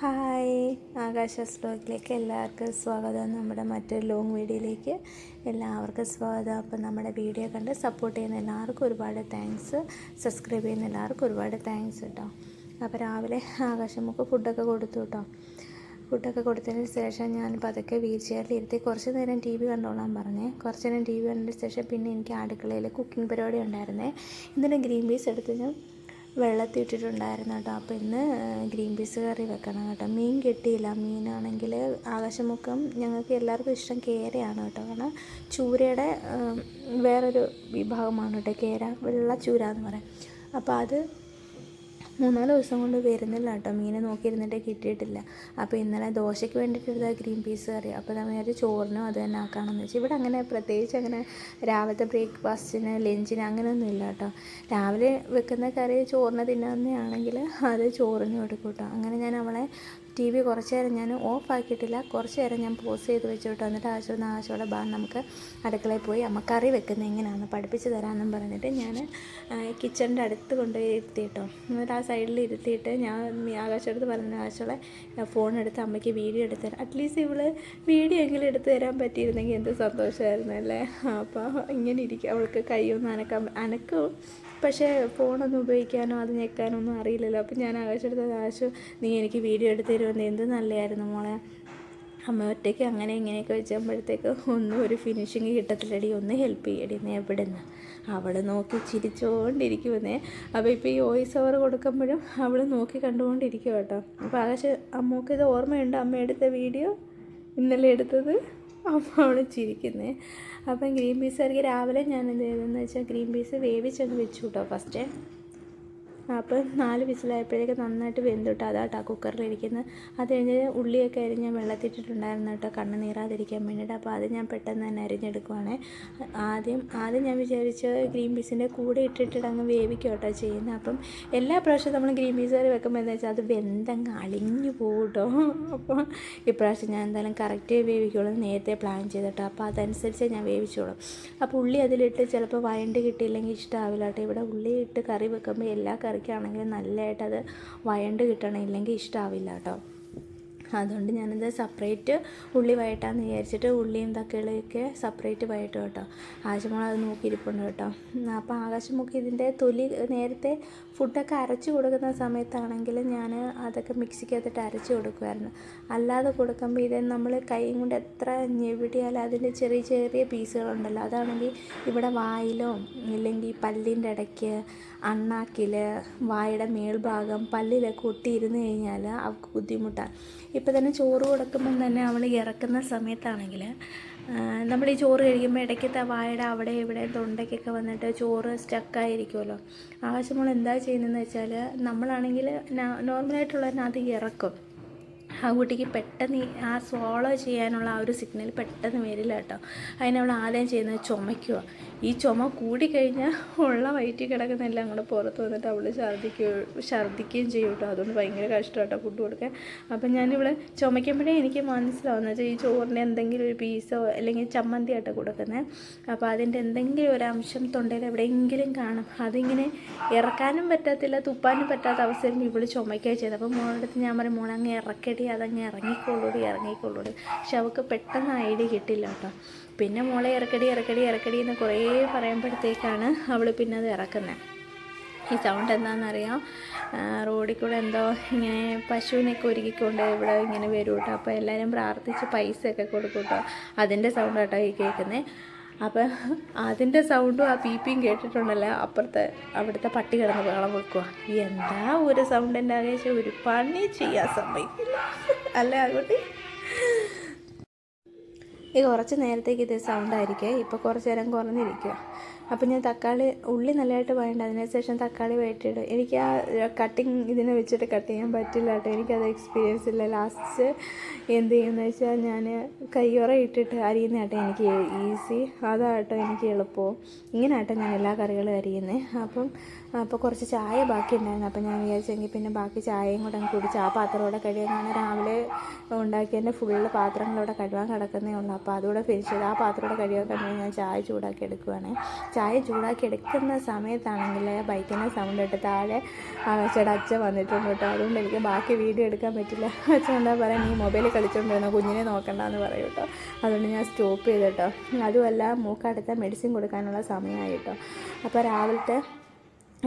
Hi, ആകാശ വ്ലോഗിലേക്ക് എല്ലാവർക്കും സ്വാഗതം. നമ്മുടെ മറ്റൊരു ലോങ് വീഡിയോയിലേക്ക് എല്ലാവർക്കും സ്വാഗതം. അപ്പം നമ്മുടെ വീഡിയോ കണ്ട് സപ്പോർട്ട് ചെയ്യുന്ന എല്ലാവർക്കും ഒരുപാട് താങ്ക്സ്, സബ്സ്ക്രൈബ് ചെയ്യുന്ന എല്ലാവർക്കും ഒരുപാട് താങ്ക്സ് കേട്ടോ. അപ്പോൾ രാവിലെ ആകാശമ്മക്ക് ഫുഡൊക്കെ കൊടുത്തു കേട്ടോ. ഫുഡൊക്കെ കൊടുത്തതിന് ശേഷം ഞാൻ പതുക്കെ വീൽ ചെയറിൽ ഇരുത്തി കുറച്ച് നേരം ടി വി കണ്ടോളാൻ പറഞ്ഞേ. കുറച്ച് നേരം ടി വി കണ്ടതിന് ശേഷം പിന്നെ എനിക്ക് അടുക്കളയിൽ കുക്കിംഗ് പരിപാടി ഉണ്ടായിരുന്നേ. ഇന്നലെ ഗ്രീൻ പീസ് എടുത്ത് ഞാൻ വെള്ളത്തിൽ ഇട്ടിട്ടുണ്ടായിരുന്നു കേട്ടോ. അപ്പോൾ ഇന്ന് ഗ്രീൻ പീസ് കറി വെക്കണം കേട്ടോ. മീൻ കിട്ടിയില്ല. മീനാണെങ്കിൽ ആകാശമുക്കം ഞങ്ങൾക്ക് എല്ലാവർക്കും ഇഷ്ടം കേരയാണ് കേട്ടോ. കാരണം ചൂരയുടെ വേറൊരു വിഭാഗമാണ് കേട്ടോ കേര, വെള്ള ചൂര എന്ന് പറയാം. അപ്പോൾ അത് 3-4 ദിവസം കൊണ്ട് വരുന്നില്ല കേട്ടോ. മീൻ നോക്കിയിരുന്നിട്ട് കിട്ടിയിട്ടില്ല. അപ്പോൾ ഇന്നലെ ദോശയ്ക്ക് വേണ്ടിയിട്ടെടുത്ത ഗ്രീൻ പീസ് കറി. അപ്പോൾ നമ്മൾ ചോറിനും അത് തന്നെ ആക്കാമെന്ന് വെച്ചാൽ ഇവിടെ അങ്ങനെ പ്രത്യേകിച്ച് അങ്ങനെ രാവിലത്തെ ബ്രേക്ക്ഫാസ്റ്റിന് ലഞ്ചിന് അങ്ങനെയൊന്നും ഇല്ല കേട്ടോ. രാവിലെ വെക്കുന്ന കറി ചോറിന് തിന്നാവുന്നതാണെങ്കിൽ അത് ചോറിനും എടുക്കും കേട്ടോ. അങ്ങനെ ഞാൻ അവളെ ടി വി കുറച്ച് നേരം ഞാൻ ഓഫ് ആക്കിയിട്ടില്ല, കുറച്ച് നേരം ഞാൻ പോസ് ചെയ്ത് വെച്ചു കേട്ടോ. എന്നിട്ട് ആവശ്യമുള്ള നമുക്ക് അടുക്കളയിൽ പോയി അമ്മ കറി വെക്കുന്നത് എങ്ങനെയാണെന്ന് പഠിപ്പിച്ച് തരാമെന്നും പറഞ്ഞിട്ട് ഞാൻ കിച്ചണിൻ്റെ അടുത്ത് കൊണ്ടുപോയി ഇരുത്തിയിട്ടോ. എന്നിട്ട് ആ സൈഡിൽ ഇരുത്തിയിട്ട് ഞാൻ ആകാശടുത്ത് പറഞ്ഞ ആവശ്യമുള്ള ഫോണെടുത്ത് അമ്മയ്ക്ക് വീഡിയോ എടുത്ത് തരാം. അറ്റ്ലീസ്റ്റ് ഇവള് വീഡിയോ എങ്കിലും എടുത്ത് തരാൻ പറ്റിയിരുന്നെങ്കിൽ എന്ത് സന്തോഷമായിരുന്നു അല്ലേ. അപ്പോൾ ഇങ്ങനെ ഇരിക്കും, അവൾക്ക് കൈയൊന്നും അനക്കും, പക്ഷേ ഫോണൊന്നും ഉപയോഗിക്കാനോ അത് ഞെക്കാനോ ഒന്നും അറിയില്ലല്ലോ. അപ്പം ഞാൻ ആകാശം നീ എനിക്ക് വീഡിയോ എടുത്ത് തരുമെന്ന്, എന്ത് നല്ലതായിരുന്നു മോളെ. അമ്മ ഒറ്റയ്ക്ക് അങ്ങനെ ഇങ്ങനെയൊക്കെ വെച്ചപ്പോഴത്തേക്ക് ഒന്നും ഒരു ഫിനിഷിങ് കിട്ടത്തില്ലടി, ഒന്ന് ഹെൽപ്പ് ചെയ്യടി നീ എവിടുന്ന്. അവൾ നോക്കി ചിരിച്ചുകൊണ്ടിരിക്കുമെന്നേ. അപ്പോൾ ഇപ്പോൾ ഈ വോയിസ് ഓവർ കൊടുക്കുമ്പോഴും അവൾ നോക്കി കണ്ടുകൊണ്ടിരിക്കും കേട്ടോ. അപ്പോൾ അമ്മക്ക് ഇത് ഓർമ്മയുണ്ട് അമ്മ എടുത്ത വീഡിയോ ഇന്നലെ എടുത്തത്. അപ്പോൾ അവൾ ചിരിക്കുന്നേ. അപ്പം ഗ്രീൻ പീസ് കറിക്ക് രാവിലെ ഞാൻ എന്ത് ചെയ്തതെന്ന് വെച്ചാൽ ഗ്രീൻ പീസ് വേവിച്ചങ്ങ് വെച്ചു കേട്ടോ ഫസ്റ്റ്. അപ്പോൾ 4 വിസിലായപ്പോഴേക്ക് നന്നായിട്ട് വെന്തിട്ട് അതാട്ടോ കുക്കറിലിരിക്കുന്നത്. അത് കഴിഞ്ഞ് ഉള്ളിയൊക്കെ അരിഞ്ഞ് വെള്ളത്തിട്ടിട്ടുണ്ടായിരുന്നു കേട്ടോ, കണ്ണ് നീറാതിരിക്കാൻ വേണ്ടിയിട്ട്. അപ്പോൾ അത് ഞാൻ പെട്ടെന്ന് തന്നെ അരിഞ്ഞെടുക്കുവാണ്. ആദ്യം ഞാൻ വിചാരിച്ച് ഗ്രീൻ പീസിൻ്റെ കൂടെ ഇട്ടിട്ട് അങ്ങ് വേവിക്കുക കേട്ടോ ചെയ്യുന്നത്. അപ്പം എല്ലാ പ്രാവശ്യവും നമ്മൾ ഗ്രീൻ പീസ് കറി വെക്കുമ്പോൾ എന്താ വെച്ചാൽ അത് വെന്തങ്ങ് അളിഞ്ഞു പോകും കേട്ടോ. അപ്പോൾ ഇപ്രാവശ്യം ഞാൻ എന്തായാലും കറക്റ്റ് വേവിക്കുള്ളൂ, നേരത്തെ പ്ലാൻ ചെയ്തിട്ടോ. അപ്പോൾ അതനുസരിച്ച് ഞാൻ വേവിച്ചോളും. അപ്പോൾ ഉള്ളി അതിലിട്ട് ചിലപ്പോൾ വഴണ്ട് കിട്ടിയില്ലെങ്കിൽ ഇഷ്ടമാവില്ല കേട്ടോ. ഇവിടെ ഉള്ളി ഇട്ട് കറി വെക്കുമ്പോൾ എല്ലാ കറിക്കാണെങ്കിലും നല്ലതായിട്ടത് വഴണ്ട് കിട്ടണം, ഇല്ലെങ്കിൽ ഇഷ്ടമാവില്ല കേട്ടോ. അതുകൊണ്ട് ഞാനത് സെപ്പറേറ്റ് ഉള്ളി വഴട്ടാന്ന് വിചാരിച്ചിട്ട് ഉള്ളിയും തക്കാളിയൊക്കെ സെപ്പറേറ്റ് വഴട്ടും കേട്ടോ. ആകാശമോൾ അത് നോക്കിയിരിപ്പുണ്ട് കേട്ടോ. അപ്പോൾ ആകാശമൊക്കെ ഇതിൻ്റെ തൊലി നേരത്തെ ഫുഡൊക്കെ അരച്ച് കൊടുക്കുന്ന സമയത്താണെങ്കിൽ ഞാൻ അതൊക്കെ മിക്സിക്കകത്തിട്ട് അരച്ച് കൊടുക്കുമായിരുന്നു. അല്ലാതെ കൊടുക്കുമ്പോൾ ഇത് നമ്മൾ കൈയും കൊണ്ട് എത്ര ഞെവിടിയാലും അതിൻ്റെ ചെറിയ ചെറിയ പീസുകളുണ്ടല്ലോ, അതാണെങ്കിൽ ഇവിടെ വായിലോ ഇല്ലെങ്കിൽ പല്ലിൻ്റെ ഇടയ്ക്ക്, അണ്ണാക്കിൽ, വായുടെ മേൽഭാഗം, പല്ലിലൊക്കെ ഒട്ടിയിരുന്ന് കഴിഞ്ഞാൽ അവൾക്ക് ബുദ്ധിമുട്ടാണ്. ഇപ്പോൾ തന്നെ ചോറ് കൊടുക്കുമ്പം തന്നെ അവൾ ഇറക്കുന്ന സമയത്താണെങ്കിൽ നമ്മൾ ഈ ചോറ് കഴിക്കുമ്പോൾ ഇടയ്ക്കത്തെ വായുടെ അവിടെ ഇവിടെ തൊണ്ടയ്ക്കൊക്കെ വന്നിട്ട് ചോറ് സ്റ്റക്കായിരിക്കുമല്ലോ. ആവശ്യമുള്ള എന്താ ചെയ്യുന്നതെന്ന് വെച്ചാൽ നമ്മളാണെങ്കിൽ നോർമലായിട്ടുള്ളതിന് അത് ഇറക്കും. ആ കുട്ടിക്ക് പെട്ടെന്ന് ആ സ്വോളോ ചെയ്യാനുള്ള ആ ഒരു സിഗ്നൽ പെട്ടെന്ന് വരില്ല കേട്ടോ. അതിനവൾ ആദ്യം ചെയ്യുന്നത് ചുമയ്ക്കുക. ഈ ചുമ കൂടിക്കഴിഞ്ഞാൽ ഉള്ള വയറ്റിൽ കിടക്കുന്ന എല്ലാം കൂടെ പുറത്ത് വന്നിട്ട് അവൾ ഛർദ്ദിക്കുകയും ചെയ്യും കേട്ടോ. അതുകൊണ്ട് ഭയങ്കര കഷ്ടം കേട്ടോ ഫുഡ് കൊടുക്കാൻ. അപ്പം ഞാനിവിടെ ചുമയ്ക്കുമ്പോഴേ എനിക്ക് മനസ്സിലാവുന്ന വെച്ചാൽ ഈ ചോറിൻ്റെ എന്തെങ്കിലും ഒരു പീസോ അല്ലെങ്കിൽ ചമ്മന്തി ആട്ടോ കൊടുക്കുന്നത്. അപ്പോൾ അതിൻ്റെ എന്തെങ്കിലും ഒരു അംശം തൊണ്ടയിൽ എവിടെയെങ്കിലും കാണും. അതിങ്ങനെ ഇറക്കാനും പറ്റത്തില്ല, തുപ്പാനും പറ്റാത്ത അവസരം ഇവൾ ചുമയ്ക്കുകയാണ് ചെയ്തത്. അപ്പോൾ മോളടുത്ത് ഞാൻ പറയും, മോളങ്ങ് ഇറക്കടി, അതങ്ങ് ഇറങ്ങിക്കൊള്ളൂടി. പക്ഷെ അവൾക്ക് പെട്ടെന്ന് ഐഡിയ കിട്ടില്ല കേട്ടോ. പിന്നെ മോളെ ഇറക്കടി എന്ന് കുറേ പറയുമ്പോഴത്തേക്കാണ് അവൾ പിന്നെ അത് ഇറക്കുന്നത്. ഈ സൗണ്ട് എന്താണെന്നറിയാം, റോഡിൽ കൂടെ എന്തോ ഇങ്ങനെ പശുവിനൊക്കെ ഒരുക്കിക്കൊണ്ട് ഇവിടെ ഇങ്ങനെ വരും കേട്ടോ. അപ്പോൾ എല്ലാവരും പ്രാർത്ഥിച്ച് പൈസയൊക്കെ കൊടുക്കും കേട്ടോ. അതിൻ്റെ സൗണ്ട് കേട്ടോ ഈ കേൾക്കുന്നത്. അപ്പം അതിൻ്റെ സൗണ്ടും ആ പീപ്പിയും കേട്ടിട്ടുണ്ടല്ലോ, അവിടുത്തെ പട്ടി കിടന്ന് ബഹളം വെക്കുക. എന്താ ഒരു സൗണ്ടിൻ്റെ ആകേശം, ഒരു പണി ചെയ്യാൻ സമ്മതിക്കില്ല അല്ലേ ആകുട്ടി. ഈ കുറച്ച് നേരത്തേക്ക് ഇത് സൗണ്ടായിരിക്കും, ഇപ്പോൾ കുറച്ച് നേരം കുറഞ്ഞിരിക്കുക. അപ്പോൾ ഞാൻ ഉള്ളി നല്ലതായിട്ട് വഴണ്ട, അതിനുശേഷം തക്കാളി വഴറ്റിയിടും. എനിക്ക് ആ കട്ടിങ് ഇതിനെ വെച്ചിട്ട് കട്ട് ചെയ്യാൻ പറ്റില്ല കേട്ടോ, എനിക്കത് എക്സ്പീരിയൻസ് ഇല്ല. ലാസ്റ്റ് എന്ത് ചെയ്യുമെന്ന് വെച്ചാൽ ഞാൻ കയ്യുറ ഇട്ടിട്ട് അരിയുന്ന കേട്ടോ എനിക്ക് ഈസി, അതാട്ടോ എനിക്ക് എളുപ്പവും. ഇങ്ങനെ ആട്ടോ ഞാൻ എല്ലാ കറികളും അരിയുന്നത്. അപ്പോൾ കുറച്ച് ചായ ബാക്കി ഉണ്ടായിരുന്നു. അപ്പോൾ ഞാൻ വിചാരിച്ചെങ്കിൽ പിന്നെ ബാക്കി ചായയും കൂടെ അങ്ങ് കുടിച്ച് ആ പാത്രമോടെ കഴിയാനാണ്. രാവിലെ ഉണ്ടാക്കിയതിൻ്റെ ഫുള്ള് പാത്രങ്ങളോടെ കഴുകാൻ കിടക്കുന്നേ ഉള്ളൂ. അപ്പോൾ അതുകൂടെ ഫിനിഷ് ചെയ്ത് ആ പാത്രമോടെ കഴിയാൻ കഴിഞ്ഞാൽ ഞാൻ ചായ ചൂടാക്കി എടുക്കുവാണ്. ചായ ചൂടാക്കി എടുക്കുന്ന സമയത്താണെങ്കിൽ ബൈക്കിൻ്റെ സൗണ്ട് ഇട്ട് താഴെ ആകാശയുടെ അച്ഛൻ വന്നിട്ടുണ്ട് കേട്ടോ. അതുകൊണ്ട് എനിക്ക് ബാക്കി വീഡിയോ എടുക്കാൻ പറ്റില്ല. അച്ഛൻ എന്താ പറയുക, നീ മൊബൈലിൽ കളിച്ചുകൊണ്ടിരുന്നോ, കുഞ്ഞിനെ നോക്കണ്ടെന്ന് പറയും കേട്ടോ. അതുകൊണ്ട് ഞാൻ സ്റ്റോപ്പ് ചെയ്തു കേട്ടോ. അതുമല്ല മൂക്കടുത്ത മെഡിസിൻ കൊടുക്കാനുള്ള സമയമായി കേട്ടോ. അപ്പോൾ രാവിലത്തെ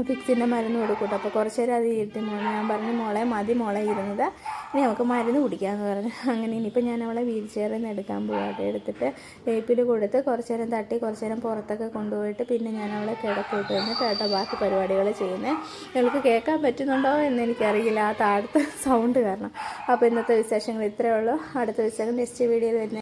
ഫിക്സിൻ്റെ മരുന്ന് കൊടുക്കും കേട്ടോ. അപ്പോൾ കുറച്ച് നേരം അത് ഇരുത്തി ഞാൻ പറഞ്ഞു, മോളെ മതി മോളെ ഇരുന്നത്, ഇനി നമുക്ക് മരുന്ന് കുടിക്കാമെന്ന് പറഞ്ഞു. അങ്ങനെ ഇനിയിപ്പോൾ ഞാൻ അവളെ വീൽ ചെയറിൽ നിന്ന് എടുക്കാൻ പോകട്ടെ. എടുത്തിട്ട് ടേപ്പിൽ കൊടുത്ത് കുറച്ച് നേരം തട്ടി കുറച്ച് നേരം പുറത്തൊക്കെ കൊണ്ടുപോയിട്ട് പിന്നെ ഞാൻ അവളെ കിടക്കൂട്ട് വന്നിട്ട് കേട്ടോ ബാക്കി പരിപാടികൾ ചെയ്യുന്നത്. നിങ്ങൾക്ക് കേൾക്കാൻ പറ്റുന്നുണ്ടോ എന്ന് എനിക്കറിയില്ല, ആ താഴത്തെ സൗണ്ട് കാരണം. അപ്പോൾ ഇന്നത്തെ വിശേഷങ്ങൾ ഇത്രയേ ഉള്ളൂ. അടുത്ത വിശേഷം നെക്സ്റ്റ് വീഡിയോയിൽ വരുന്നത്.